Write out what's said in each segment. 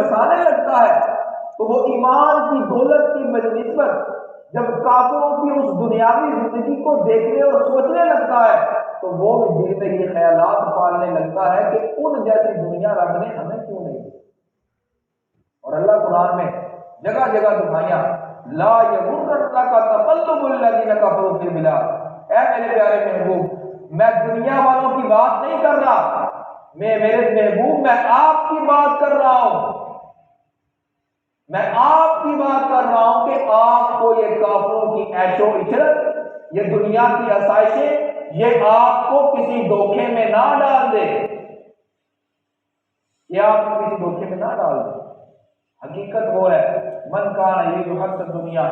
بسانے لگتا ہے تو وہ ایمان کی دولت کی نسبت جب کافروں کی اس دنیاوی زندگی کو دیکھنے اور سوچنے لگتا ہے تو وہ بھی دل میں یہ خیالات پالنے لگتا ہے کہ ان جیسی دنیا رب نے ہمیں کیوں نہیں دی۔ اور اللہ قرآن میں جگہ جگہ دکھائیاں لا یغرنک تقلب الذین کفروا فی البلاد، اے میرے پیارے محبوب میں دنیا والوں کی بات نہیں کر رہا، میرے محبوب میں آپ کی بات کر رہا ہوں، میں آپ کی بات کر رہا ہوں کہ آپ کو یہ کافروں کی عیش و عشرت، یہ دنیا کی آسائشیں، یہ آپ کو کسی دھوکے میں نہ ڈال دے، یہ آپ کو کسی دھوکے میں نہ ڈال دے۔ حقیقت وہ ہے من کان یرید حرث الدنیا،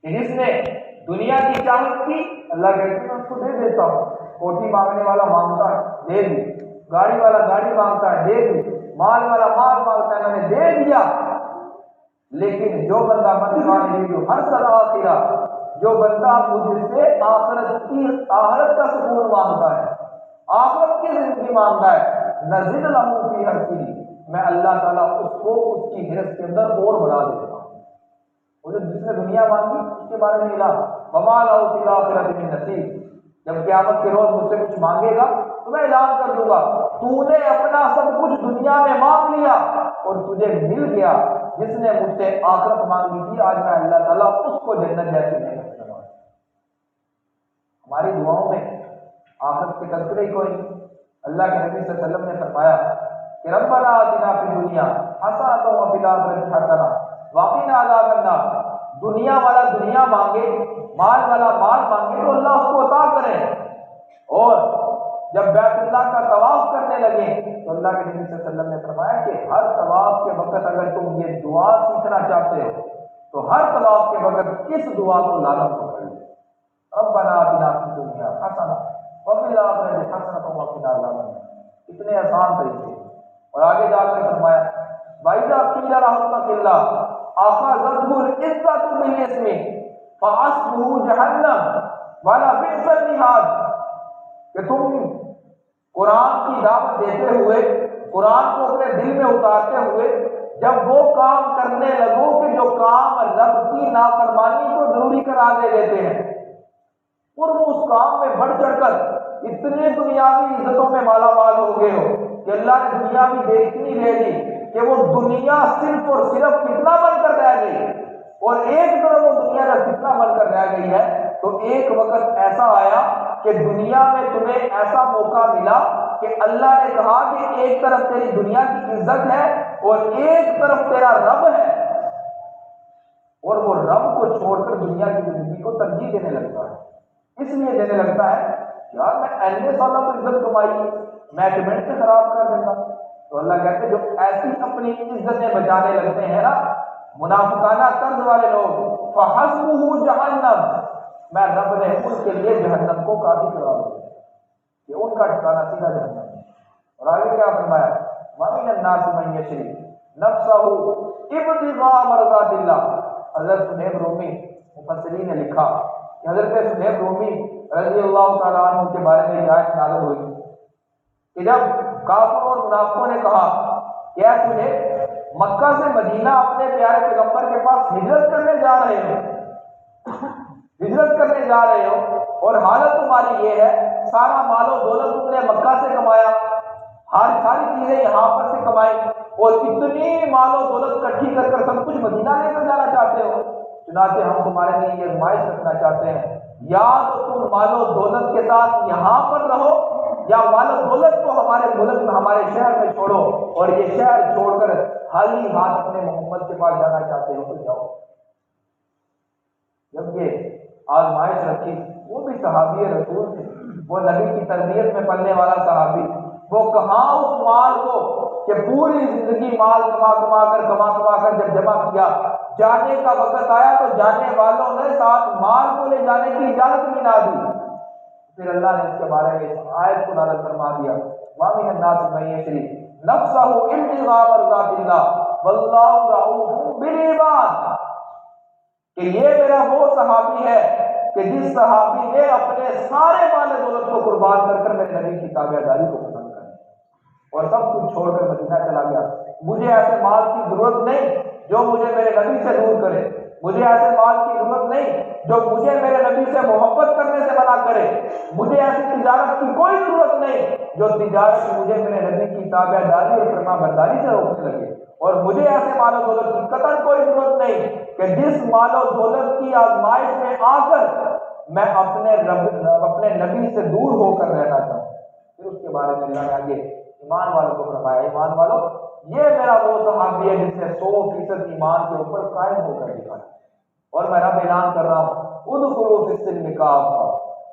کہ جس نے دنیا کی چاہت کی، اللہ کہتے ہیں اس کو دے دیتا ہوں، کوٹھی مانگنے والا مانگتا ہے دے دی، گاڑی والا گاڑی مانگتا ہے دے دی، مال والا مال مانگتا ہے میں نے دے دیا۔ لیکن جو بندہ من کان یرید حرث الآخرہ، جو بندہ مجھ سے آخرت کا سکون مانگتا ہے، آخرت کی زندگی مانگتا ہے، نزد لہ فی حرثہ، میں اللہ تعالیٰ اس کو اس کی حرص کے اندر اور بڑھا دیتا ہوں۔ وہ جس نے دنیا مانگی اس کے بارے میں اعلان وما لہ فی الآخرۃ من نصیب، جب قیامت کے روز مجھ سے کچھ مانگے گا تو میں اعلان کر دوں گا تو نے اپنا سب کچھ دنیا میں مانگ لیا اور تجھے مل گیا، جس نے مجھ سے آخرت مانگی تھی آج میں اللہ تعالیٰ اس کو جنت جیسی نعمت دوں گا۔ ہماری دعاؤں میں آخرت کے تذکرے ہی کوئی نہیں۔ اللہ کے نبی صلی اللہ علیہ وسلم نے فرمایا کہ ربنا آتنا فی الدنیا حسنۃ وفی الآخرۃ حسنۃ وقنا عذاب النار، دنیا والا دنیا مانگے، مال والا مال مانگے تو اللہ اس کو عطا کرے، اور جب بیت اللہ کا طواف کرنے لگے تو اللہ کے نبی صلی اللہ علیہ وسلم نے فرمایا کہ ہر طواف کے وقت اگر تم یہ دعا سیکھنا چاہتے ہو تو ہر طواف کے وقت اس دعا کو لازم پکڑ لو، ربنا آتنا فی الدنیا حسنۃ وفی الآخرۃ حسنۃ وقنا عذاب النار۔ اتنے آسان طریقے، اور آگے جا کر فرمایا وَإِذَا قِيلَ لَهُمْ اتَّقِ اللَّهَ أَخَذَتْهُ الْعِزَّةُ بِالْإِثْمِ فَحَسْبُهُ جَهَنَّمُ وَلَبِئْسَ الْمِهَادُ، کہ تم قرآن کی دعوت دیتے ہوئے، قرآن کو اپنے دل میں اتارتے ہوئے جب وہ کام کرنے لگو کہ جو کام رب کی نافرمانی کو ضروری قرار دے دیتے ہیں، اور وہ اس کام میں بڑھ چڑھ کر اتنے دنیاوی عزتوں میں مالا مال ہو گئے ہو کہ اللہ نے دنیا بھی دیکھنی دے دی کہ وہ دنیا صرف اور صرف کتنا بن کر رہ گئی، اور ایک طرف وہ دنیا جب کتنا بن کر رہ گئی ہے تو ایک وقت ایسا آیا کہ دنیا میں تمہیں ایسا موقع ملا کہ اللہ نے کہا کہ ایک طرف تیری دنیا کی عزت ہے اور ایک طرف تیرا رب ہے، اور وہ رب کو چھوڑ کر دنیا کی زندگی کو ترجیح دینے لگتا ہے، اس لیے دینے لگتا ہے یار میں ایسے سالوں کو عزت کمائی میں ایک منٹ سے خراب کر دوں گا۔ تو اللہ کہتے ہیں جو ایسی اپنی عزتیں بچانے لگتے ہیں نا منافقانہ طرز والے لوگ، فحسبہ جہنم، میں رب نے ان کے لیے جہنم کو کافی قرار دیا کہ ان کا ٹھکانہ سیدھا جہنم ہے۔ اور آگے کیا فرمایا وَمِنَ النَّاسِ مَن يَشْرِي نَفْسَهُ ابْتِغَاءَ مَرْضَاتِ اللَّهِ۔ حضرت سہیب رومی مفسرین نے لکھا کہ حضرت سہیب رومی رضی اللہ تعالیٰ عنہ کے بارے میں یہ آیت نازل ہوئی کہ جب کافروں اور منافقوں نے کہا کہ اے سہیب مکہ سے مدینہ اپنے پیارے پیغمبر کے پاس ہجرت کرنے جا رہے ہو، ہجرت کرنے جا رہے ہو اور حالت تمہاری یہ ہے سارا مال و دولت تم نے مکہ سے کمایا، ساری چیزیں یہاں پر سے کمائی اور اتنی مال و دولت اکٹھی کر کر سب کچھ مدینہ لے کر جانا چاہتے ہو، چنانچہ ہم تمہارے لیے یہ نمائش رکھنا چاہتے ہیں یا تو تم مال و دولت کے ساتھ یہاں پر رہو یا مال و دولت کو ہمارے ملک میں ہمارے شہر میں چھوڑو، اور یہ شہر چھوڑ کر خالی ہاتھ اپنے محمد کے پاس جانا چاہتے ہو تو جاؤ۔ جب یہ آزمائش رکھی، وہ بھی صحابی رسول تھے، وہ نبی کی تربیت میں پلنے والا صحابی، وہ کہاں اس مال کو کہ پوری زندگی مال کما کر جب جمع کیا، جانے کا وقت آیا تو جانے والوں نے ساتھ مال کو لے جانے کی اجازت بھی نہ دی۔ پھر اللہ نے اس کے بارے میں اس آیت کو نازل فرما دیا وَمِنَ النَّاسِ مَن يَشْرِي نَفْسَهُ ابْتِغَاءَ مَرْضَاتِ اللَّهِ وَاللَّهُ رَءُوفٌ بِالْعِبَادِ، کہ یہ میرا وہ صحابی ہے کہ جس صحابی نے اپنے سارے مال دولت کو قربان کر کر میرے نبی کی تابعداری کو پسند کر اور سب کچھ چھوڑ کر مدینہ چلا گیا، مجھے ایسے مال کی ضرورت نہیں جو مجھے میرے نبی سے دور کرے، مجھے ایسے مال کی ضرورت نہیں جو مجھے میرے نبی سے محبت کرنے سے منع کرے، مجھے ایسی تجارت کی کوئی ضرورت نہیں جو تجارت مجھے میرے نبی کی تابع داری اور فرما برداری سے روکنے لگے، اور مجھے ایسے مال و دولت کی قطعاً کوئی ضرورت نہیں کہ جس مال و دولت کی آزمائش میں آ کر میں اپنے نبی سے دور ہو کر رہنا چاہوں۔ پھر اس کے بارے میں اللہ نے آگے ایمان والوں کو فرمایا، ایمان والوں یہ میرا وہ صحابی ہے جس نے 100% ایمان کے اوپر قائم ہو کر دکھایا، اور میں رب اعلان کر رہا ہوں ادخلوا فی السلم کافہ،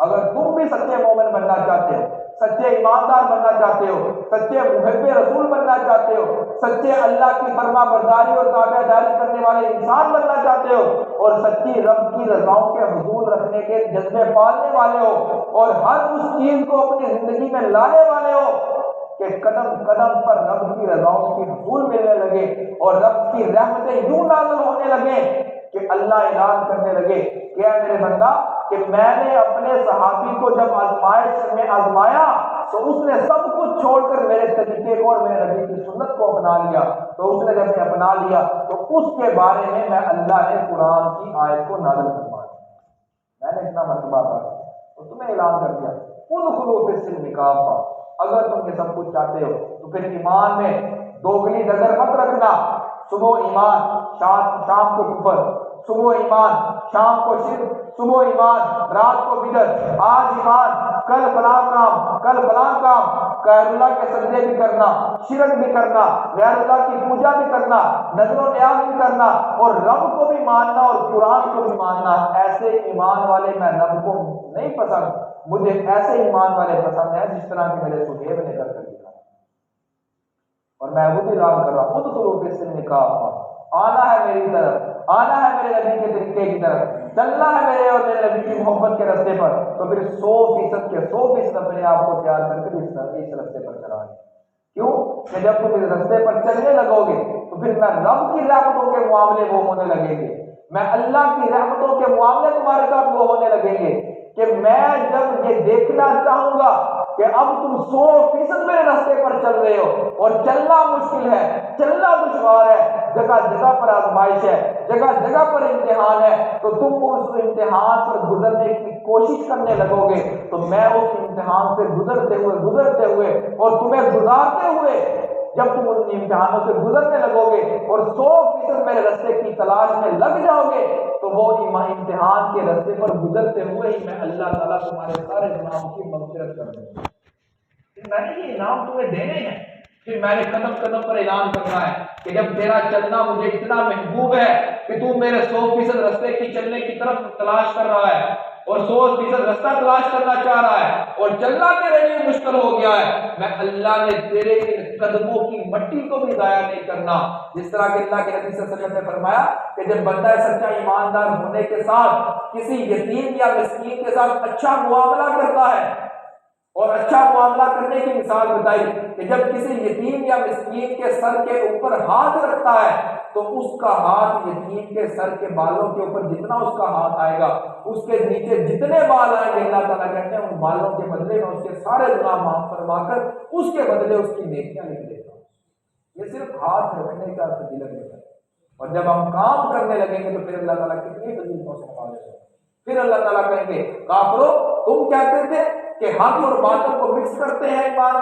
اگر تم بھی سچے مومن بننا چاہتے ہو، سچے ایماندار بننا چاہتے ہو، سچے محب رسول بننا چاہتے ہو، سچے اللہ کی فرما برداری اور تابع داری کرنے والے انسان بننا چاہتے ہو، اور سچی رب کی رضاؤں کے حضور رکھنے کے جذبے پالنے والے ہو، اور ہر اس چیز کو اپنی زندگی میں لانے والے ہو کہ قدم قدم پر رب کی رضاؤں کی حصول ملنے لگے اور رب کی رحمتیں یوں نازل ہونے لگے کہ اللہ اعلان کرنے لگے کہ اے میرے بندہ کہ میں نے اپنے صحابی کو جب آزمائش میں آزمایا تو اس نے سب کچھ چھوڑ کر میرے طریقے کو اور میرے نبی کی سنت کو اپنا لیا، تو اس نے جب اپنا لیا تو اس کے بارے میں اللہ نے قرآن کی آیت کو نازل فرمایا، میں نے اتنا مرتبہ کہا تو تمہیں اعلان کر دیا ادخلوا فی السلم کافہ، اگر تم یہ سب کچھ چاہتے ہو تو پھر ایمان میں دوگلی ڈگر مت رکھنا، صبح ایمان شام کو کفر، صبح ایمان شام کو شرک، صبح ایمان رات کو بدعت، آج ایمان کل فلاں کام، کل فلاں کام، غیر اللہ کے سجدے بھی کرنا، شرک بھی کرنا، غیر اللہ کی پوجا بھی کرنا، نظر و نیاز بھی کرنا، اور رب کو بھی ماننا اور قرآن کو بھی ماننا۔ ایسے ایمان والے میں رب کو نہیں پسند، مجھے ایسے ایمان والے پسند ہیں جس طرح کہ میرے سہیب نے کر دیا، اور میں وہ بھی اعلان کر رہا ہوں ادخلوا فی السلم کافہ، آنا ہے میری طرف، آنا ہے میرے نبی کے طریقے کی طرف، چلنا ہے میرے اور میرے نبی کی محبت کے راستے پر، تو پھر 100% اپنے آپ کو تیار کر کے اس راستے پر چلا ہے۔ کیوں کہ جب تم اس راستے پر چلنے لگو گے تو پھر میں رب کی رحمتوں کے معاملے وہ ہونے لگیں گے، میں اللہ کی رحمتوں کے معاملے تمہارے ساتھ وہ ہونے لگیں گے کہ میں جب یہ دیکھنا چاہوں گا کہ اب تم 100% میرے راستے پر چل رہے ہو اور چلنا مشکل ہے، چلنا دشوار ہے، جگہ جگہ پر آزمائش ہے، جگہ جگہ پر امتحان ہے، تو تم اس امتحان پر گزرنے کی کوشش کرنے لگو گے تو میں اس امتحان سے گزرتے ہوئے اور تمہیں گزارتے ہوئے جب تم ان امتحانوں سے گزرنے لگو گے اور 100% میرے راستے کی تلاش میں لگ جاؤ گے تو وہ امتحان کے راستے پر گزرتے ہوئے ہی میں اللہ تعالیٰ تمہارے سارے گناہوں کی مغفرت کر دوں گا۔ پھر میں نے یہ انعام تمہیں دینے ہیں، پھر میں نے قدم قدم پر اعلان کرنا ہے کہ جب تیرا چلنا مجھے اتنا محبوب ہے کہ تو میرے 100% راستے کی چلنے کی طرف تلاش کر رہا ہے اور 100% راستہ تلاش کرنا چاہ رہا ہے اور چلنا تیرے لیے مشکل ہو گیا ہے، میں اللہ نے تیرے قدموں کی مٹی کو بھی ضائع نہیں کرنا۔ جس طرح کہ اللہ کے نبی صلی اللہ علیہ وسلم نے فرمایا کہ جب بندہ سچا ایماندار ہونے کے ساتھ کسی یتیم یا مسکین کے ساتھ اچھا معاملہ کرتا ہے، اور اچھا معاملہ کرنے کی مثال بتائی کہ جب کسی یتیم یا مسکین کے سر کے اوپر ہاتھ رکھتا ہے تو اس کا ہاتھ یتیم کے سر کے بالوں کے اوپر جتنا اس کا ہاتھ آئے گا اس کے نیچے جتنے بال آئیں گے اللہ تعالیٰ کہتے ہیں ان بالوں کے بدلے میں اس کے سارے گناہ معاف فرما کر اس کے بدلے اس کی نیکیاں لکھ دیتا ہوں۔ یہ صرف ہاتھ رکھنے کا فضیلت ہے، اور جب ہم کام کرنے لگیں گے تو پھر اللہ تعالیٰ کتنی فضیلتوں سے نوازے گا۔ پھر اللہ تعالیٰ کہیں گے کافرو تم کہتے تھے کہ حق اور باطل کو مکس کرتے ہیں ایمان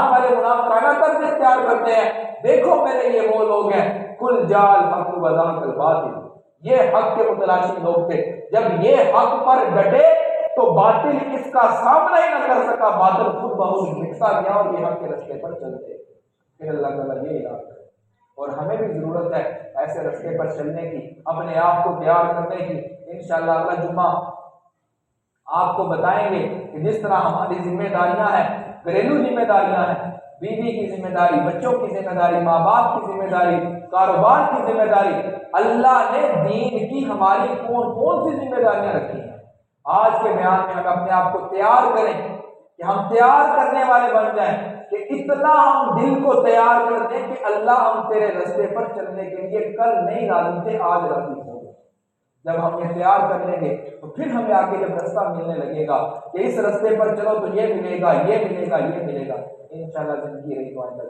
والے منافقانہ طرز اختیار کرتے ہیں، دیکھو میرے یہ وہ لوگ ہیں کل جال حق و وزاق الباطل، یہ حق کے متلاشی لوگ تھے، جب یہ حق پر ڈٹے تو باطل اس کا سامنا ہی نہ کر سکا، باطل خود بخود مٹتا گیا اور یہ حق کے راستے پر چلتے۔ پھر اللہ تعالیٰ یہ اعلان کرے، اور ہمیں بھی ضرورت ہے ایسے راستے پر چلنے کی، اپنے آپ کو تیار کرنے کی۔ انشاءاللہ اگلا جمعہ آپ کو بتائیں گے کہ جس طرح ہماری ذمہ داریاں ہیں، گھریلو ذمہ داریاں ہیں، بیوی کی ذمہ داری، بچوں کی ذمہ داری، ماں باپ کی ذمہ داری، کاروبار کی ذمہ داری، اللہ نے دین کی ہماری کون کون سی ذمہ داریاں رکھی ہیں۔ آج کے بیان میں ہم اپنے آپ کو تیار کریں کہ ہم تیار کرنے والے بن جائیں، کہ اتنا ہم دل کو تیار کر دیں کہ اللہ ہم تیرے راستے پر چلنے کے لیے کل نہیں راضی تھے آج راضی ہو گئے۔ جب ہم اختیار کر لیں گے تو پھر ہمیں آگے جب رستہ ملنے لگے گا کہ اس رستے پر چلو تو یہ ملے گا، یہ ملے گا، یہ ملے گا، انشاءاللہ زندگی رہی تو آئندہ